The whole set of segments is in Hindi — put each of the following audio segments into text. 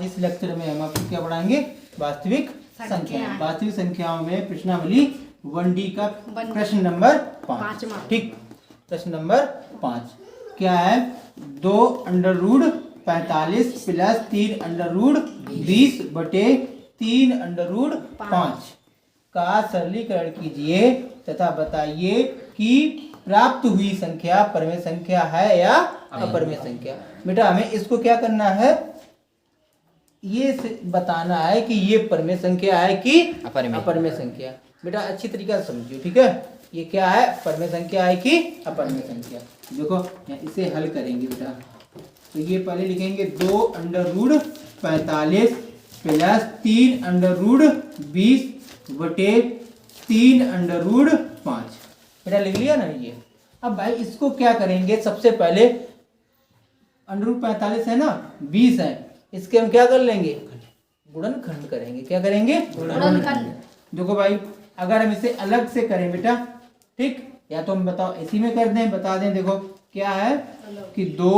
आज इस लेक्चर में हम आपको क्या पढ़ाएंगे? वास्तविक संख्या। वास्तविक संख्याओं में प्रश्नावली 1D का प्रश्न नंबर 5। ठीक, प्रश्न नंबर 5 क्या है? 2 under root 45 plus 3 under root 20 बटे 3 अंडर रूट 5 का सरलीकरण कीजिए तथा बताइए कि प्राप्त हुई संख्या परमेय संख्या है या अपरमेय संख्या। बेटा हमें इसको क्या करना है? ये बताना है कि ये परमेय संख्या है कि अपरमेय संख्या। बेटा अच्छी तरीके से समझिए, ठीक है? ये क्या है? परमेय संख्या है कि अपरमेय संख्या। देखो इसे हल करेंगे बेटा, तो ये पहले लिखेंगे 2 under root 45 plus 3 under root 20 बटे 3 अंडर रूट 5। बेटा लिख लिया ना ये। अब भाई इसको क्या करेंगे? सबसे पहले अंडर रूट 45 है ना, 20 है, इसके हम क्या कर लेंगे? गुणनखंड करेंगे। क्या करेंगे? गुणनखंड। देखो भाई अगर हम इसे अलग से करें बेटा, ठीक, या तो हम बताओ इसी में कर दें, बता दें। देखो क्या है कि 2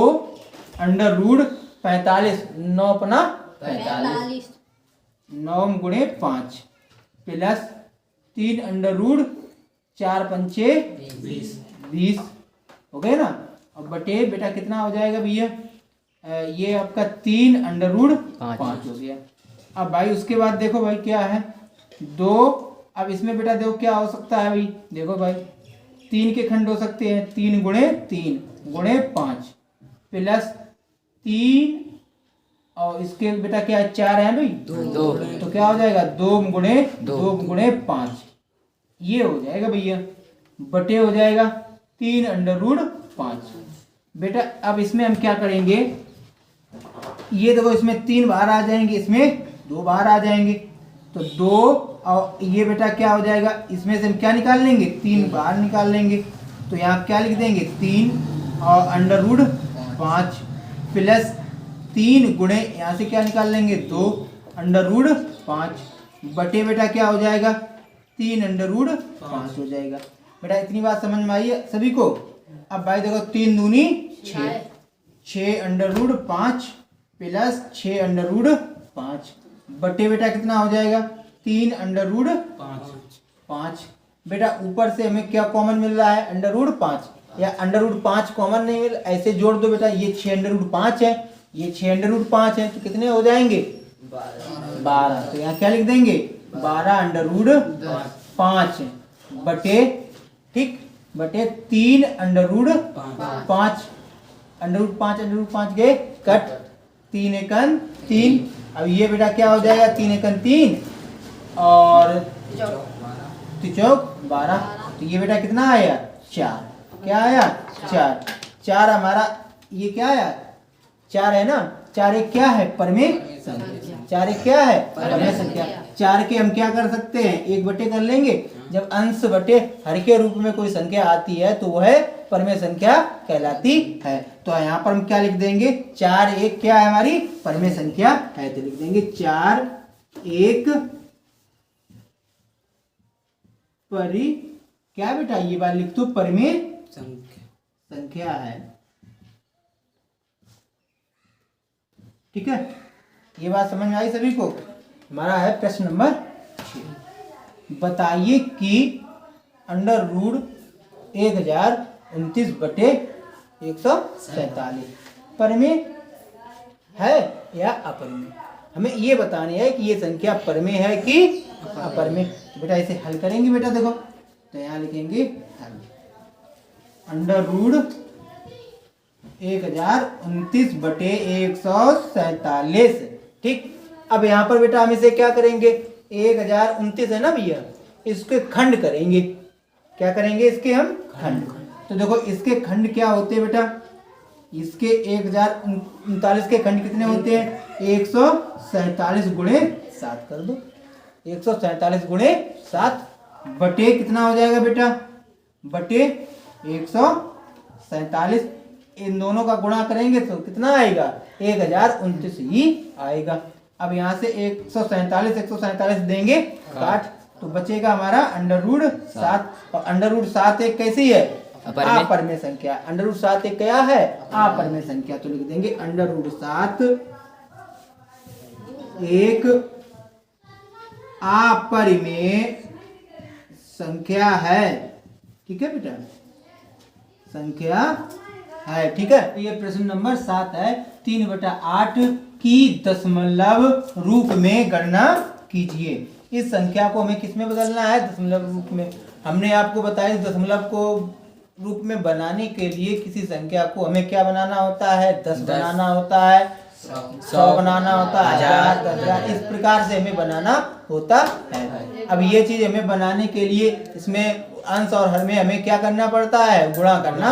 अंडर रूट 45 9 अपना 45 9 गुणे 5 प्लस 3 अंडर रूट 4 पंचे 20 हो गए ना। अब बटे बेटा कितना हो जाएगा भैया? ये आपका 3 अंडर रूट 5 हो गया। अब भाई उसके बाद देखो भाई क्या है 2। अब इसमें बेटा देखो क्या हो सकता है भाई? देखो भाई 3 के खंड हो सकते हैं, 3 गुणे 3 गुणे 5 प्लस 3 और इसके बेटा क्या है? 4 है भाई 2, तो क्या हो जाएगा? 2 गुणे 5 ये हो जाएगा भैया, बटे हो जाएगा 3 अंडर रूट 5। बेटा अब इसमें हम क्या करेंगे? ये देखो इसमें 3 बाहर आ जाएंगे, इसमें 2 बाहर आ जाएंगे, तो 2 और ये बेटा क्या हो जाएगा? इसमें से हम क्या निकाल लेंगे? 3 बाहर निकाल लेंगे, तो यहाँ क्या लिख देंगे? 3 और अंडर रूट 5 प्लस 3 गुणे यहाँ से क्या निकाल लेंगे? 2 अंडर रूट 5 बटे बेटा क्या हो जाएगा? 3 अंडर रूट 5 हो जाएगा। बेटा इतनी बात समझ में आई है सभी को? अब भाई देखो 3 दूनी 6 under root 5 plus 6 under root 5 बटे बेटा कितना हो जाएगा? 3 अंडर रूट 5। बेटा ऊपर से हमें क्या कॉमन मिल रहा है? अंडर रूट 5, या अंडर रूट 5 कॉमन नहीं मिल, ऐसे जोड़ दो बेटा। ये 6 अंडर रूट 5 है, ये 6 अंडर रूट 5 है, तो कितने हो जाएंगे? 12। तो यहाँ क्या लिख देंगे? 12 अंडर रूट 5 बटे, ठीक, बटे 3 अंडर रूट 5। अंडर रूट 5 के कट, 3 एकन 3। अब ये बेटा क्या हो जाएगा? 3 एकन 3 और 3 12। तो ये बेटा कितना आया? 4। क्या आया? 4 हमारा ये क्या आया? 4 है ना। 4 एक क्या है? परमेय संख्या। 4 एक क्या है? परमेय संख्या। 4 के हम क्या कर सकते हैं? 1 बटे कर लेंगे। जब अंश बटे हर के रूप में कोई संख्या आती है तो वह परमेय संख्या कहलाती है। तो यहाँ पर हम क्या लिख देंगे? 4 एक क्या है? हमारी परमेय संख्या है, तो लिख देंगे 4 एक परि क्या बेटा? ये बात लिख दो, परमेय संख्या है। ठीक है, ये बात समझ में आई सभी को? हमारा है प्रश्न नंबर 6। बताइए कि अंडर रूट 1029 बटे 147 परमेय है या अपरमेय। हमें ये बतानी है कि ये संख्या परमेय है कि अपरमेय। बेटा इसे हल करेंगे बेटा। देखो तो यहाँ लिखेंगे हल। अंडर रूट 1029 बटे 147। ठीक, अब यहाँ पर बेटा हम इसे क्या करेंगे? 1029 है ना भैया, इसके खंड करेंगे। क्या करेंगे? इसके हम खंड। तो देखो इसके खंड क्या होते हैं बेटा? इसके 1039 के खंड कितने होते हैं? 147 गुणे 7 कर दो। 147 गुणे 7 बटे कितना हो जाएगा बेटा? बटे 147। इन दोनों का गुणा करेंगे तो कितना आएगा? 1029 ही आएगा। अब यहाँ से 147 देंगे काट, तो बचेगा हमारा अंडर रूट 7। और अंडर रूट 7 एक कैसी है? अपरमेय संख्या। अंडर रूट 7 एक क्या है? अपरमेय संख्या। तो लिख देंगे अंडर रूट 7 एक अपरिमेय संख्या है। ठीक है बेटा, संख्या है। ठीक है, ये प्रश्न नंबर 7 है। 3/8 की दशमलव रूप में गणना कीजिए। इस संख्या को हमें किस में बदलना है? दशमलव रूप में। हमने आपको बताया दशमलव को रूप में बनाने के लिए किसी संख्या को हमें क्या बनाना होता है? 10 बनाना होता है, 100 बनाना होता है, 1000, 10,000, इस प्रकार से हमें बनाना होता है। अब ये चीज हमें बनाने के लिए इसमें अंश और हर में हमें क्या करना पड़ता है? गुणा करना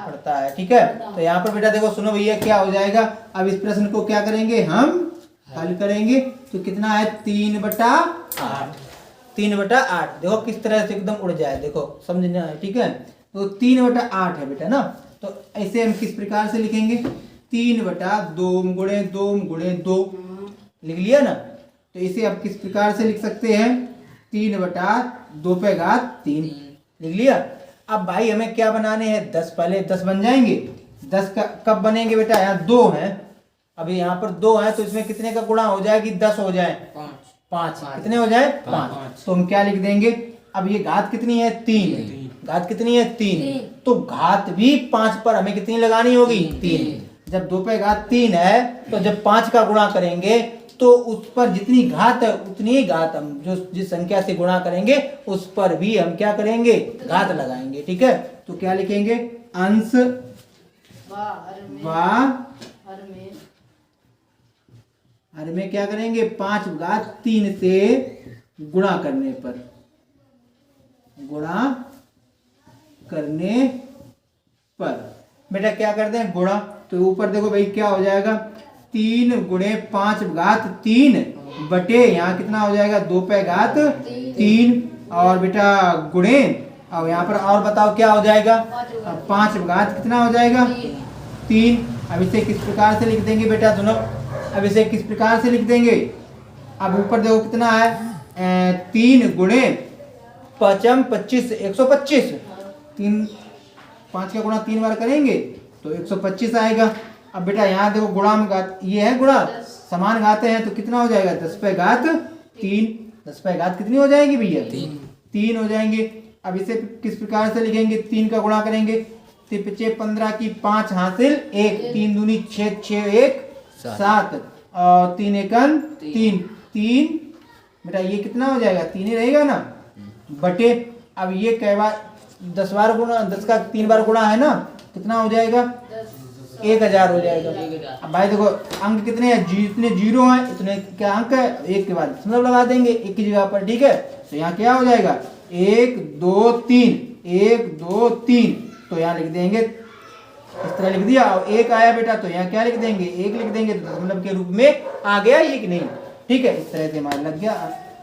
पड़ता है। ठीक है, तो यहाँ पर बेटा देखो, सुनो भैया, क्या हो जाएगा? अब इस प्रश्न को क्या करेंगे? हम हल करेंगे। तो कितना है? 3/8। 3/8 देखो किस तरह से एकदम उड़ जाए, देखो समझना है। ठीक है, तो 3/8 है बेटा ना। तो ऐसे हम किस प्रकार से लिखेंगे? 3/2 गुणे 2 गुणे 2 लिख लिया ना। तो इसे आप किस प्रकार से लिख सकते हैं? 3/2 लिख लिया। अब भाई हमें क्या बनाने हैं? 10। पहले 10 बन जाएंगे। 10 का कब बनेंगे बेटा? यहाँ 2 है, अभी यहाँ पर 2 है, तो इसमें कितने का गुणा हो जाए कि 10 हो जाए? 5। कितने हो जाए? 5। तो हम क्या लिख देंगे? अब ये घात कितनी है? 3। घात कितनी है? 3। तो घात भी 5 पर हमें कितनी लगानी होगी? 3। जब 2/3 है, तो जब 5 का गुणा करेंगे तो उस पर जितनी घात है उतनी ही घात हम जो जिस संख्या से गुणा करेंगे उस पर भी हम क्या करेंगे? घात लगाएंगे। ठीक है, तो क्या लिखेंगे? अंश हर में क्या करेंगे? 5/3 से गुणा करने पर बेटा क्या करते हैं? गुणा। तो ऊपर देखो भाई क्या हो जाएगा? 3 गुणे 5/3 बटे यहाँ कितना हो जाएगा? 2/3 और बेटा गुणे, और यहाँ पर और बताओ क्या हो जाएगा? 5 कितना हो जाएगा? 3। अब इसे किस प्रकार से लिख देंगे बेटा? सुनो, अब इसे किस प्रकार से लिख देंगे? अब ऊपर देखो कितना है? 3 गुणे 5 25 125। 5 का गुणा 3 बार करेंगे तो 125 आएगा। अब बेटा यहाँ देखो गुणा में घात, ये है गुणा, समान घाते हैं तो कितना हो जाएगा? 10/3। 10/3 कितनी हो जाएगी भैया? 3 हो जाएंगे। अब इसे किस प्रकार से लिखेंगे? 3 का गुणा करेंगे, 3 15 की 5 हासिल 1, 3 दूनी 6, 6 1 7 और 3 एकन 3 बेटा ये कितना हो जाएगा? 3 ही रहेगा ना, बटे। अब ये कई बार 10 बार गुणा, 10 का 3 बार गुणा है ना, कितना हो जाएगा? 1000 हो जाएगा। अब भाई देखो अंक कितने हैं? जितने जीरो हैं इतने क्या अंक है? 1 के बाद दशमलव लगा देंगे 1 की जगह पर। ठीक है, तो यहाँ क्या हो जाएगा? 1 2 3 1 2 3। तो यहाँ लिख देंगे, इस तरह लिख दिया। और 1 आया बेटा, तो यहाँ क्या लिख देंगे? 1 लिख देंगे, तो दशमलव के रूप में आ गया ये कि नहीं? ठीक है, इस तरह से हमारा लग गया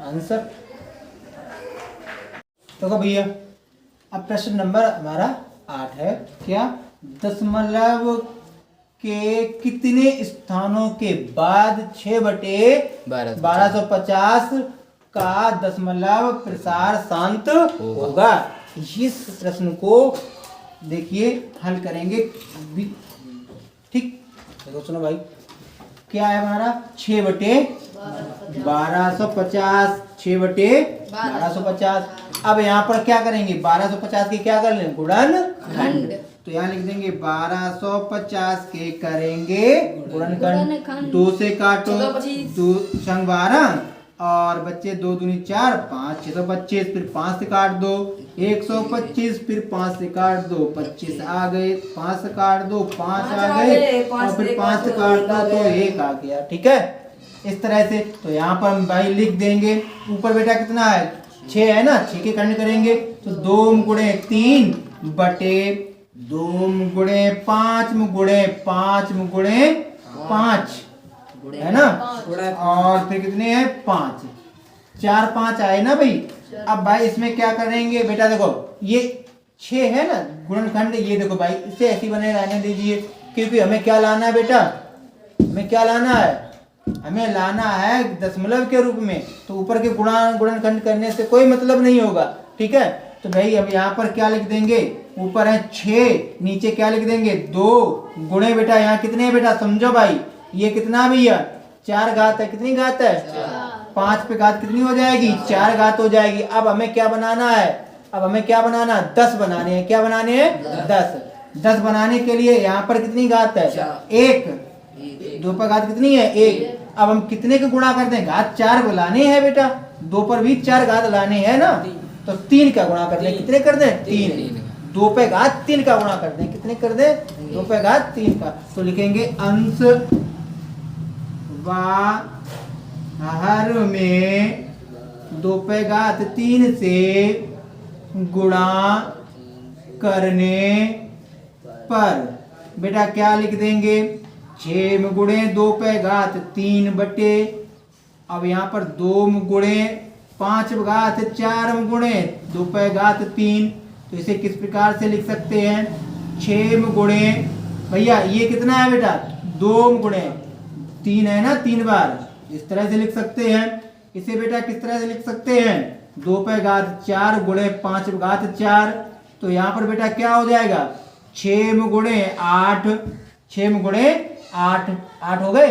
आंसर। तो भैया अब प्रश्न नंबर हमारा 8 है। क्या? दशमलव के कितने स्थानों के बाद 6/1250 का दशमलव प्रसार शांत होगा? इस प्रश्न को देखिए हल करेंगे। ठीक, देखो सुनो भाई, क्या है हमारा? 6/1250। 6/1250। अब यहाँ पर क्या करेंगे? 1250 के क्या कर लें? गुणनखंड। तो यहाँ लिख देंगे 1250 के करेंगे गुणनखंड। 2 से काटो, 2 छंग 12 और बच्चे 2 दूनी 4 5 625। फिर 5 से काट दो 125, फिर 5 से काट दो 25 आ गए, 5 से काट दो 5 आ गए और फिर 5 से काट दो तो 1 आ गया। ठीक है, इस तरह से। तो यहाँ पर हम भाई लिख देंगे, ऊपर बेटा कितना है? 6 है ना, 6 के खंड करेंगे तो 2 गुणे 3 बटे 2 गुणे 5 गुणे 5 गुणे 5 है ना, और फिर कितने हैं? 5 4 5 आए ना भाई। अब भाई इसमें क्या करेंगे बेटा? देखो ये 6 है ना गुणनखंड, ये देखो भाई इसे ऐसी बने रहने दीजिए, क्योंकि हमें क्या लाना है बेटा? हमें क्या लाना है? हमें लाना है दशमलव के रूप में। तो ऊपर के गुणनखंड करने से कोई मतलब नहीं होगा। ठीक है, तो भाई अब यहाँ पर क्या लिख देंगे? ऊपर है 6, नीचे क्या लिख देंगे? 2 गुणे बेटा यहाँ कितने है बेटा? समझो भाई, ये कितना भैया? 4 घात है, कितनी घात है? 5 पे घात कितनी हो जाएगी? 4 घात हो जाएगी। अब हमें क्या बनाना है? अब हमें क्या बनाना है? 10 बनाने हैं। क्या बनाने हैं? 10 बनाने के लिए यहाँ पर कितनी घात है? 1। 2 पर घात कितनी है? 1। अब हम कितने के गुणा करते हैं? घात 4 को लाने हैं बेटा, 2 पर भी 4 घात लाने हैं ना, तो 3 का गुणा करते हैं। कितने कर दें? 3। 2 पे घात 3 का गुणा कर दें। कितने कर दें? 2 पे घात 3 का। तो लिखेंगे अंश बाहर में 2 पे घात 3 से गुणा करने पर बेटा क्या लिख देंगे? 6 में गुणे 2 पे घात 3 बटे, अब यहाँ पर 2 में गुणे 5 में घात 4 में गुणे 2 पे घात 3। तो इसे किस प्रकार से लिख सकते हैं? 6 में गुणे, भैया ये कितना है बेटा? 2 में गुणे 3 है ना, 3 बार, इस तरह से लिख सकते हैं। इसे बेटा किस तरह से लिख सकते हैं? 2 पे घात 4 गुणे 5 में घात 4। तो यहाँ पर बेटा क्या हो जाएगा? 6 में गुणे 8, 6 में गुणे 8, 8 हो गए।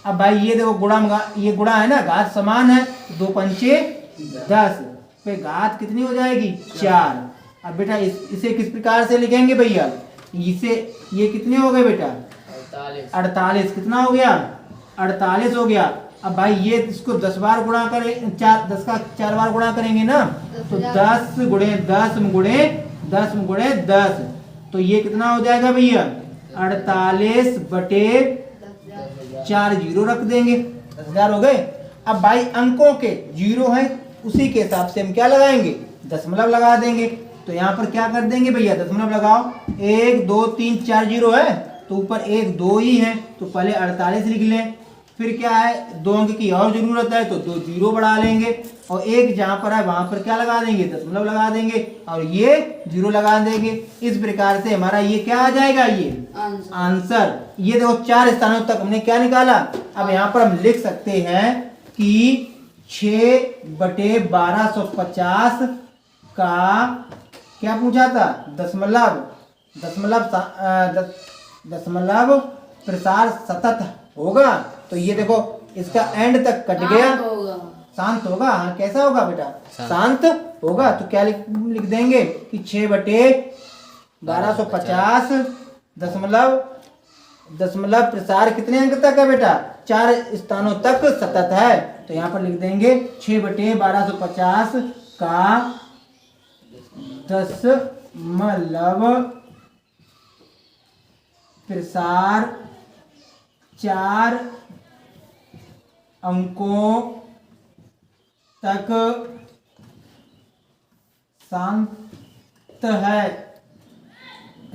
अब भाई ये देखो गुणा, ये गुणा है ना, घात समान है, 2 पंचे 10 पे घात कितनी हो जाएगी? 4। अब बेटा इसे किस प्रकार से लिखेंगे भैया? इसे, ये कितने हो गए बेटा? 48। कितना हो गया? 48 हो गया। अब भाई ये इसको 10 बार गुणा करें, 10 का 4 बार गुणा करेंगे ना, तो 10 गुणे 10 गुणे 10 गुणे 10, तो ये कितना हो जाएगा भैया? 48 बटे 4, 0 रख देंगे, 10,000 हो गए। अब भाई अंकों के 0 है, उसी के हिसाब से हम क्या लगाएंगे? दशमलव लगा देंगे। तो यहाँ पर क्या कर देंगे भैया? दशमलव लगाओ। 1 2 3 4 0 है, तो ऊपर 1 2 ही है, तो पहले 48 लिख लें। फिर क्या है? 2 अंक की और जरूरत है, तो 2 0 बढ़ा लेंगे, और 1 जहाँ पर है वहां पर क्या लगा देंगे? दशमलव लगा देंगे, और ये 0 लगा देंगे। इस प्रकार से हमारा ये क्या आ जाएगा? ये आंसर। ये देखो 4 स्थानों तक हमने क्या निकाला। अब यहाँ पर हम लिख सकते हैं कि 6 बटे 1250 का क्या पूछा था? दशमलव प्रसार सतत होगा। तो ये देखो इसका एंड तक कट गया, शांत होगा। हाँ, कैसा होगा बेटा? शांत होगा। तो क्या लिख देंगे कि 6 बटे 1250 दशमलव प्रसार कितने अंक तक है बेटा? 4 स्थानों तक सतत है। तो यहाँ पर लिख देंगे 6 बटे 1250 का दशमलव प्रसार 4 अंकों तक शांत है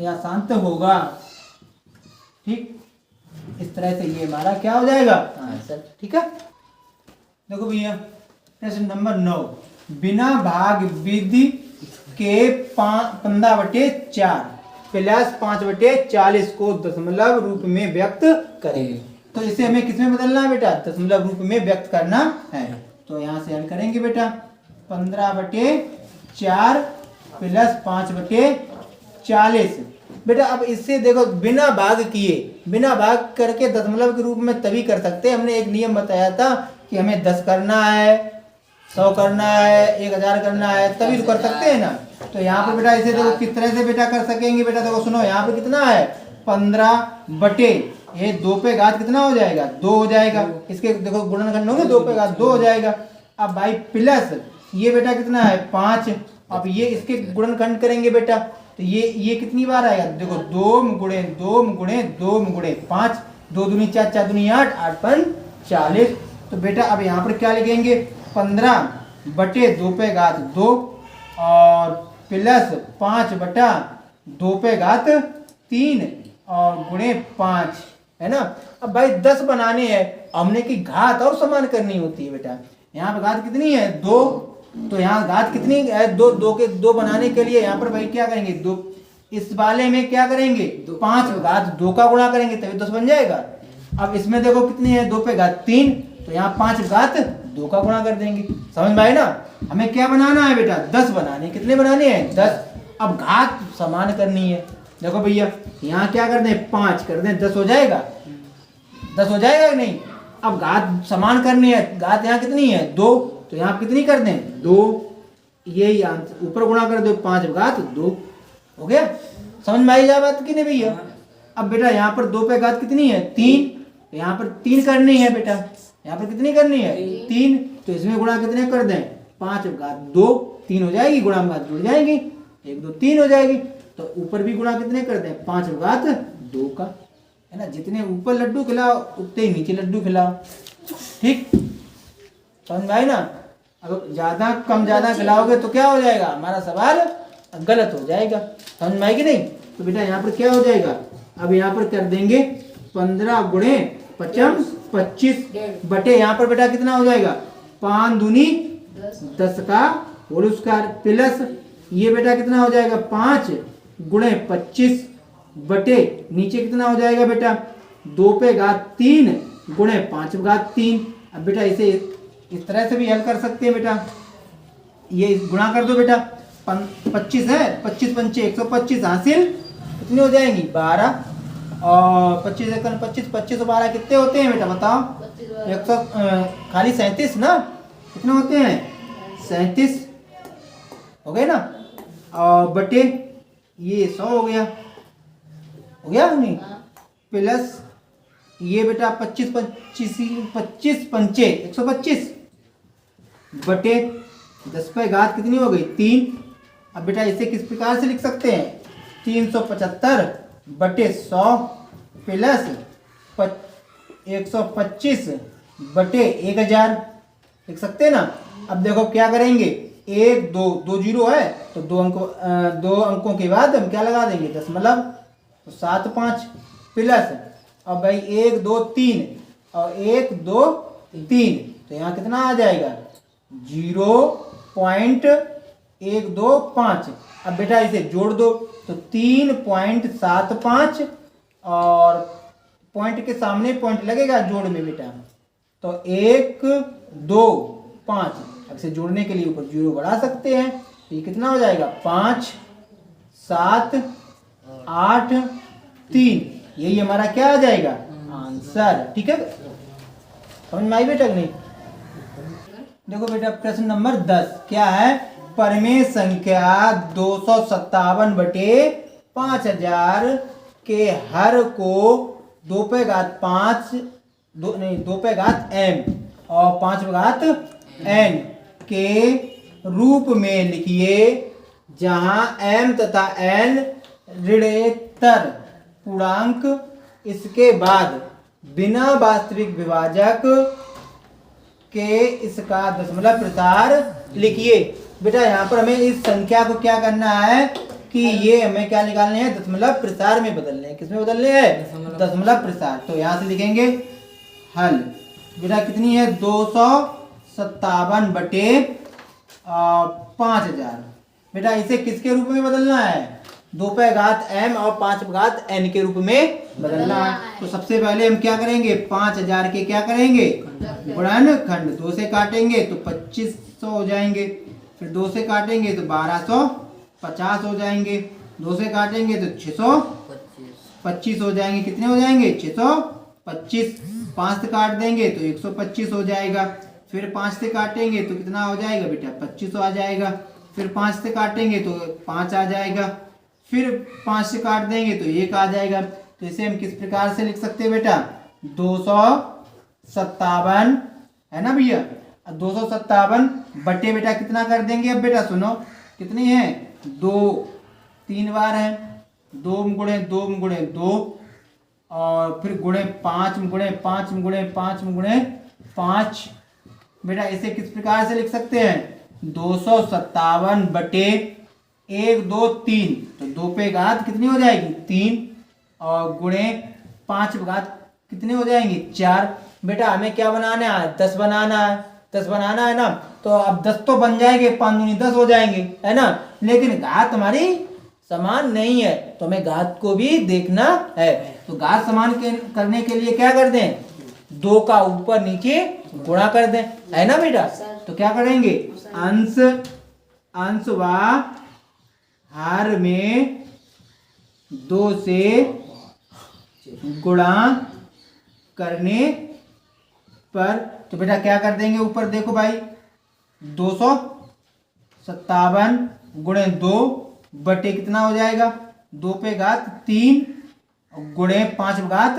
या शांत होगा। ठीक, इस तरह से ये हमारा क्या हो जाएगा? आंसर। ठीक है, देखो भैया प्रश्न नंबर 9, बिना भाग विधि के 15/4 प्लस 5/40 को दशमलव रूप में व्यक्त करें। तो इसे हमें किसमें बदलना है बेटा? दशमलव रूप में व्यक्त करना है। तो यहाँ से हल करेंगे बेटा, 15/4 प्लस 5/40। बेटा अब इससे देखो बिना भाग किए, बिना भाग करके दशमलव के रूप में तभी कर सकते हैं। हमने एक नियम बताया था कि हमें 10 करना है, 100 करना है, 1000 करना है, तभी तो कर सकते हैं ना। तो यहाँ पर बेटा इसे देखो किस तरह से बेटा कर सकेंगे। बेटा देखो सुनो, यहाँ पर कितना है? 15 बटे, ये 2 पे घात कितना हो जाएगा? 2 हो जाएगा। इसके देखो गुणनखंड होंगे, 2 पे घात 2 हो जाएगा। अब भाई प्लस ये बेटा कितना है? 5। अब ये इसके गुणनखंड करेंगे बेटा, तो ये कितनी बार आएगा? देखो 2 गुणे 2 गुणे 2 गुणे 5, 2 दूनी 4, 4 दूनी 8, 8 पंच 40। तो बेटा अब यहाँ पर क्या लिखेंगे? 15 बटे 2 पे घात 2 और प्लस 5 बटा 2 पे घात 3 और गुणे 5, है ना। अब भाई 10 बनाने हैं, हमने की घात और समान करनी होती है बेटा। यहाँ पे घात कितनी है? 2, तो यहाँ घात कितनी है? 2 बनाने के लिए यहाँ पर भाई क्या करेंगे? 2 इस वाले में क्या करेंगे? 5 घात 2 का गुणा करेंगे तभी 10 बन जाएगा। अब इसमें देखो कितनी है? 2 पे घात 3, तो यहाँ 5 घात 2 का गुणा कर देंगे। समझ में आए ना? हमें क्या बनाना है बेटा? 10 बनाने। कितने बनाने हैं? 10। अब घात समान करनी है। देखो भैया यहाँ क्या कर दें? 5 कर दें, 10 हो जाएगा। 10 हो जाएगा कि नहीं? अब घात समान करनी है, घात यहाँ कितनी है 2, तो यहाँ कितनी कर दें 2, यही आंसर, ऊपर गुणा कर दो 5 घात 2, हो गया। समझ में आई जा बात की नहीं भैया। अब बेटा यहाँ पर 2 पे घात कितनी है 3, यहाँ पर 3 करनी है बेटा, यहाँ पर कितनी करनी है 3, तो इसमें गुणा कितने कर दें 5 घात 2, 3 हो जाएगी, गुणा में घात जुड़ जाएगी, 1 2 3 हो जाएगी। तो ऊपर भी गुणा कितने कर दें 5 घात 2 का, है ना। जितने ऊपर लड्डू खिलाओ उतने ही नीचे लड्डू खिलाओ, ठीक, समझ में आई ना। अब ज्यादा कम ज्यादा खिलाओगे तो क्या हो जाएगा, हमारा सवाल गलत हो जाएगा, समझ में आई कि नहीं। तो बेटा यहाँ पर क्या हो जाएगा, अब यहाँ पर कर देंगे 15 गुणे 5 25 बटे यहाँ पर बेटा कितना हो जाएगा 5 दूनी 10 का होल स्क्वायर प्लस ये बेटा कितना हो जाएगा 5 गुणे 25 बटे नीचे कितना हो जाएगा बेटा 2 पे घात 3 गुणे 5 घात 3। अब बेटा इसे इस तरह से भी हल कर सकते हैं बेटा, ये गुणा कर दो बेटा, 25 है, 25 पंचे 125 हासिल कितनी हो जाएंगी 12, और 25 एकन 25 25 और 12 कितने होते हैं बेटा बताओ, 100 खाली 37 ना, कितने होते हैं 37 हो गए ना, और बटे ये 100 हो गया नहीं, प्लस ये बेटा 25 पंचे 125 बटे 10 पे घात कितनी हो गई 3। अब बेटा इसे किस प्रकार से लिख सकते हैं 375 बटे 100 प्लस 125 बटे 1000 लिख सकते हैं ना। अब देखो क्या करेंगे 1 2 2 जीरो है तो 2 अंकों के बाद हम क्या लगा देंगे दशमलव, तो 7 5 प्लस, अब भाई 1 2 3 और 1 2 3, तो यहाँ कितना आ जाएगा 0.125। अब बेटा इसे जोड़ दो तो 3.75 और पॉइंट के सामने पॉइंट लगेगा जोड़ में बेटा, तो 1 2 5, अब इसे जोड़ने के लिए ऊपर 0 बढ़ा सकते हैं, तो ये कितना हो जाएगा 5 7 8 3, यही हमारा क्या आ जाएगा आंसर, ठीक है। समझ में आई बेटा नहीं। देखो बेटा प्रश्न नंबर 10 क्या है, परिमेय संख्या 257 बटे 5000 के हर को 2 पे घात 5 2 पे घात m और 5 पे घात n के रूप में लिखिए, जहां m तथा n ऋणोत्तर पूर्णांक, इसके बाद बिना वास्तविक विभाजक के इसका दशमलव प्रसार लिखिए। बेटा यहाँ पर हमें इस संख्या को क्या करना है कि ये हमें क्या निकालने हैं दशमलव प्रसार में बदलने हैं, किसमें बदलने हैं दशमलव प्रसार। तो यहाँ से लिखेंगे हल, बेटा कितनी है 257 बटे 5000, बेटा इसे किसके रूप में बदलना है 2 पे घात m और 5 पे घात n के रूप में बदलना है। तो सबसे पहले हम क्या करेंगे 5000 के क्या करेंगे गुणनखंड, 2 से काटेंगे तो 2500 हो जाएंगे, फिर 2 से काटेंगे तो 1250 हो जाएंगे, 2 से काटेंगे तो 625 हो जाएंगे, कितने हो जाएंगे 625, 5 से काट देंगे तो 125 हो जाएगा, फिर 5 से काटेंगे तो कितना हो जाएगा बेटा 2500 आ जाएगा, फिर 5 से काटेंगे तो 5 आ जाएगा, फिर 5 से काट देंगे तो 1 आ जाएगा। तो इसे हम किस प्रकार से लिख सकते हैं बेटा 257 है ना भैया, 257 बटे बेटा कितना कर देंगे, अब बेटा सुनो कितनी है 2 3 बार है, 2 गुणे 2 गुणे 2 और फिर गुणे 5 गुणे 5 गुणे 5 गुणे 5, बेटा इसे किस प्रकार से लिख सकते हैं 257 बटे 1 2 3, तो 2 पे घात कितनी हो जाएगी 3 और गुणे 5 पे घात कितनी हो जाएंगी 4। बेटा हमें क्या बनाना है 10 बनाना है, 10 बनाना है ना, तो अब 10 तो बन जाएंगे 5 दूनी 10 हो जाएंगे है ना, लेकिन घात हमारी समान नहीं है तो हमें घात को भी देखना है। तो घात समान करने के लिए क्या कर दें 2 का ऊपर नीचे गुणा कर दें, है ना बेटा। तो क्या करेंगे अंश व हर में 2 से गुणा करने पर, तो बेटा क्या कर देंगे, ऊपर देखो भाई 257 गुणे 2 बटे कितना हो जाएगा, 2 पे घात 3 गुणे 5 घात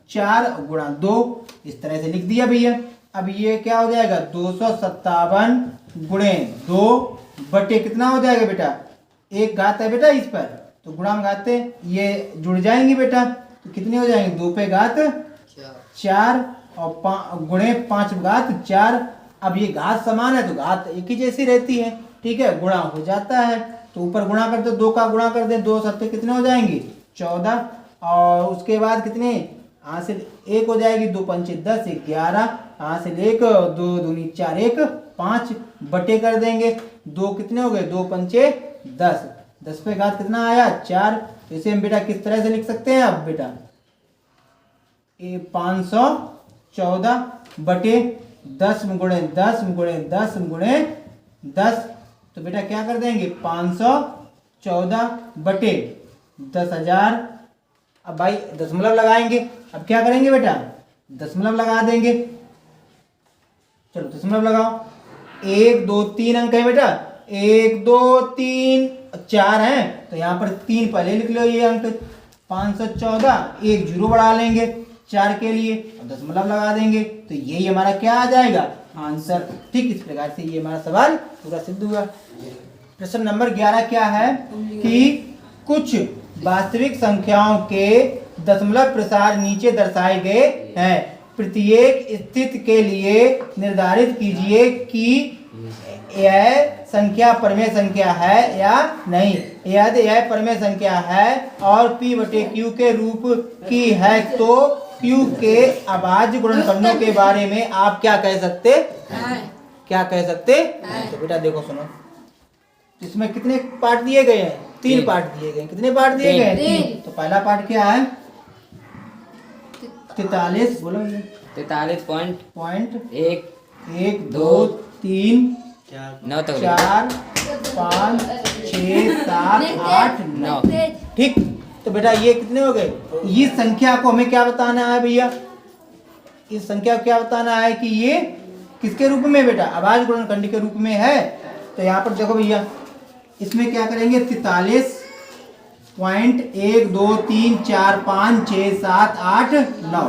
4 गुणा 2, इस तरह से लिख दिया भैया। अब ये क्या हो जाएगा, 257 गुणे 2 बटे कितना हो जाएगा बेटा, 1 घात है बेटा इस पर, तो गुणा में घाते ये जुड़ जाएंगे बेटा, तो कितने हो जाएंगे, 2 पे घात 4 और गुणे 5 घात 4। अब ये घात समान है तो घात एक ही जैसी रहती है, ठीक है, गुणा हो जाता है, तो ऊपर गुणा कर दो, 2 का गुणा कर दे, 2 सत्ते कितने हो जाएंगे 14, और उसके बाद कितने हासिल 1 हो जाएगी, 2 पंचे 10 11, हासिल 1 2 दूनी 4 1 5 बटे कर देंगे, 2 कितने हो गए, 2 पंचे 10, 10 पे घात कितना आया 4, तो इसे हम बेटा किस तरह से लिख सकते हैं, अब बेटा 514 बटे 10 गुणे 10 गुणे 10 गुणे 10, तो बेटा क्या कर देंगे 514 बटे 10,000। अब भाई दशमलव लगाएंगे, अब क्या करेंगे बेटा, दशमलव लगा देंगे, चलो दशमलव लगाओ, 1 2 3 अंक है बेटा, 1 2 3 4 है, तो यहाँ पर 3 पहले लिख लो ये अंक, 514 एक जीरो बढ़ा लेंगे 4 के लिए, अब दशमलव लगा देंगे, तो यही हमारा क्या आ जाएगा आंसर। ठीक, इस प्रकार से ये हमारा सवाल पूरा सिद्ध हुआ। प्रश्न नंबर 11 क्या है कि कुछ वास्तविक संख्याओं के दशमलव प्रसार नीचे दर्शाए गए हैं, प्रत्येक स्थिति के लिए निर्धारित कीजिए कि यह संख्या परमेय संख्या है या नहीं। यदि यह परमेय संख्या है और p बटे q के रूप की है तो q के अभाज्य गुणनखंडों के बारे में आप क्या कह सकते क्या कह सकते तो बेटा देखो सुनो, इसमें कितने पार्ट दिए गए हैं, 3 पार्ट दिए गए हैं। कितने पार्ट दिए गए हैं, 3। तो पहला पार्ट क्या है 43, बोलो 43 पॉइंट 1 2 3 9 तक 4 5 6 7 8 9। ठीक, तो बेटा ये कितने हो गए, इस संख्या को हमें क्या बताना है भैया, इस संख्या को क्या बताना है कि ये किसके रूप में बेटा, अभाज्य गुणनखंड के रूप में है। तो यहाँ पर देखो भैया, इसमें क्या करेंगे 43 पॉइंट 1 2 3 4 5 6 7 8 9।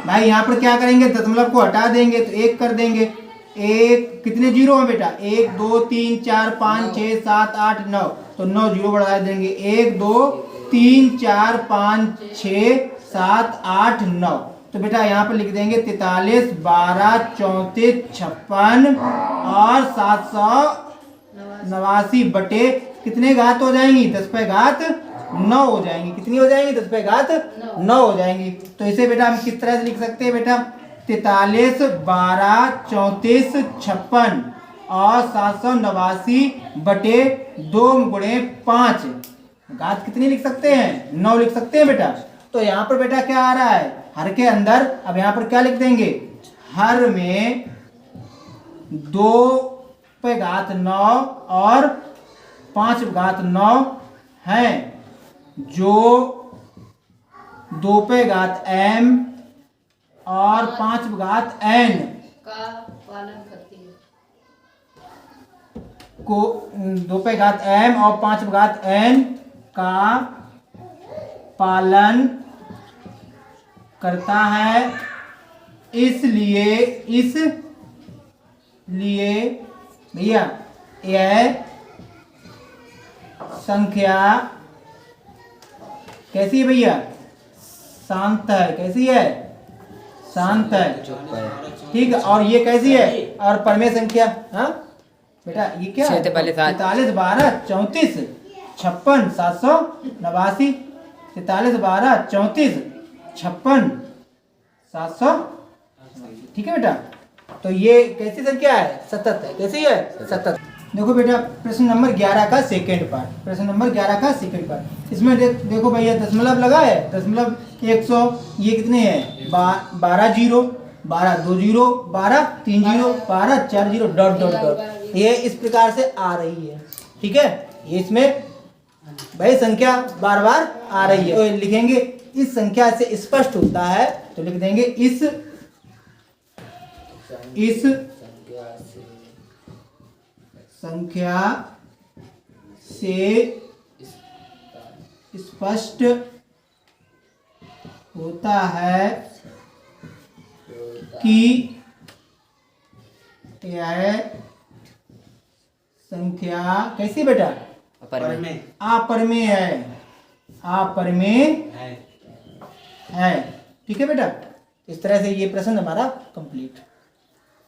भाई यहाँ पर क्या करेंगे, दशमलव को हटा देंगे तो 1 कर देंगे, 1 कितने जीरो है बेटा, 1 2 3 4 5 6 7 8 9, तो 9 जीरो बढ़ा देंगे, 1 2 3 4 5 6 7 8 9। तो बेटा यहाँ पर लिख देंगे 43 12 34 56 और 789 बटे कितने घात हो जाएंगी, 10 पे घात 9 हो जाएंगी। कितनी हो जाएंगी, 10 पे घात 9 हो जाएंगी। तो इसे बेटा हम किस तरह से लिख सकते हैं बेटा, 43 12 34 56 और 789 बटे 2 गुणे 5, घात कितनी लिख सकते हैं, 9 लिख सकते हैं बेटा। तो यहाँ पर बेटा क्या आ रहा है, हर के अंदर, अब यहाँ पर क्या लिख देंगे, हर में 2 पे घात 9 और 5 घात 9 है, जो 2 पे घात m और 5 घात n का पालन करती है, को 2 पे घात m और 5 घात n का पालन करता है। इसलिए भैया यह संख्या कैसी है भैया, शांत है। कैसी है, शांत है। ठीक है, और ये कैसी है, और परमेय संख्या, हाँ बेटा ये क्या, 43 12 34 56 789, 43 12 34 56 700। ठीक है बेटा, तो ये कैसी संख्या है, सतत है। कैसी है, सतत। देखो बेटा प्रश्न नंबर 11 का सेकंड पार्ट, प्रश्न नंबर 11 का सेकंड पार्ट, इसमें देखो भैया दशमलव लगा है, दशमलव 100, ये कितने हैं 12 zero, 12 2 zero, 12 3 zero, 12 4 zero, dot dot dot, ये इस प्रकार से आ रही है। ठीक है, ये इसमें भाई संख्या बार बार आ रही है, तो लिखेंगे इस संख्या से स्पष्ट होता है, तो लिख देंगे इस इस संख्या से स्पष्ट होता है कि यह संख्या कैसी बेटा अपरमेय अपरमेय है, अपरमेय है। ठीक है बेटा, इस तरह से ये प्रश्न हमारा कंप्लीट।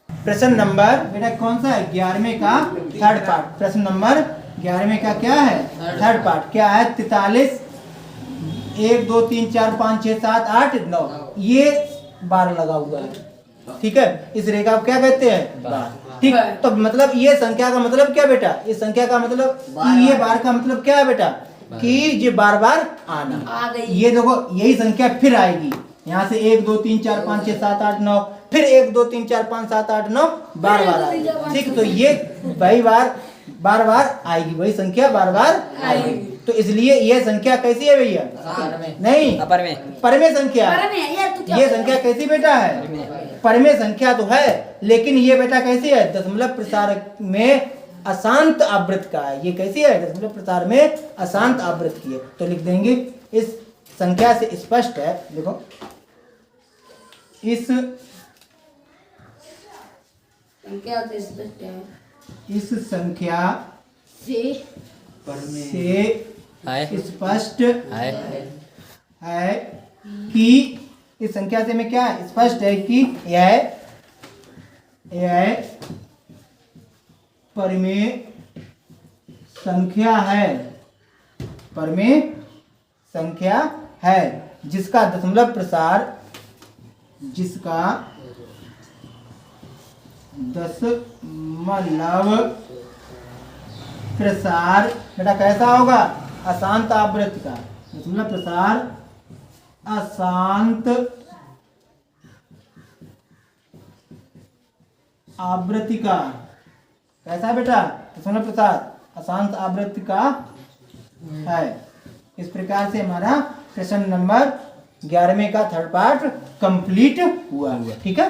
प्रश्न नंबर बेटा कौन सा है? 11वें का थर्ड पार्ट। प्रश्न नंबर 11वें का क्या है? Third part. क्या है? 43 1 2 3 4 5 6 7 8 9 ये बार लगा हुआ है। ठीक है, इस रेखा को क्या कहते हैं? बार। ठीक, तो मतलब ये संख्या का मतलब क्या बेटा? इस संख्या का मतलब कि ये बार का मतलब क्या है बेटा? कि ये बार बार आना। ये देखो यही संख्या फिर आएगी यहाँ से 1 2 3 4 5 6 7 8 9 फिर 1 2 3 4 5 7 8 9 बार बार आएगी। ठीक, तो ये वही बार बार आएगी, वही संख्या बार बार आएगी। तो इसलिए ये संख्या कैसी है भैया? नहीं, अपरमेय परमेय संख्या। ये संख्या कैसी बेटा है? परमेय संख्या तो है, लेकिन ये बेटा कैसी है? दशमलव प्रसार में अशांत आवृत्ति का है। ये कैसी है? दशमलव प्रसार में अशांत आवृत्ति की है। तो लिख देंगे इस संख्या से स्पष्ट है। देखो इस संख्या से स्पष्ट है कि इस संख्या से में क्या है? स्पष्ट है कि यह परमेय संख्या है, परमेय संख्या है, जिसका दशमलव प्रसार बेटा कैसा होगा? अशांत आवृत्ति का। दशमलव प्रसार अशांत आवृत्ति का। कैसा बेटा? दशमलव प्रसार अशांत आवृत्ति का है। इस प्रकार से हमारा प्रश्न नंबर 11वें का थर्ड पार्ट कंप्लीट हुआ। ठीक है।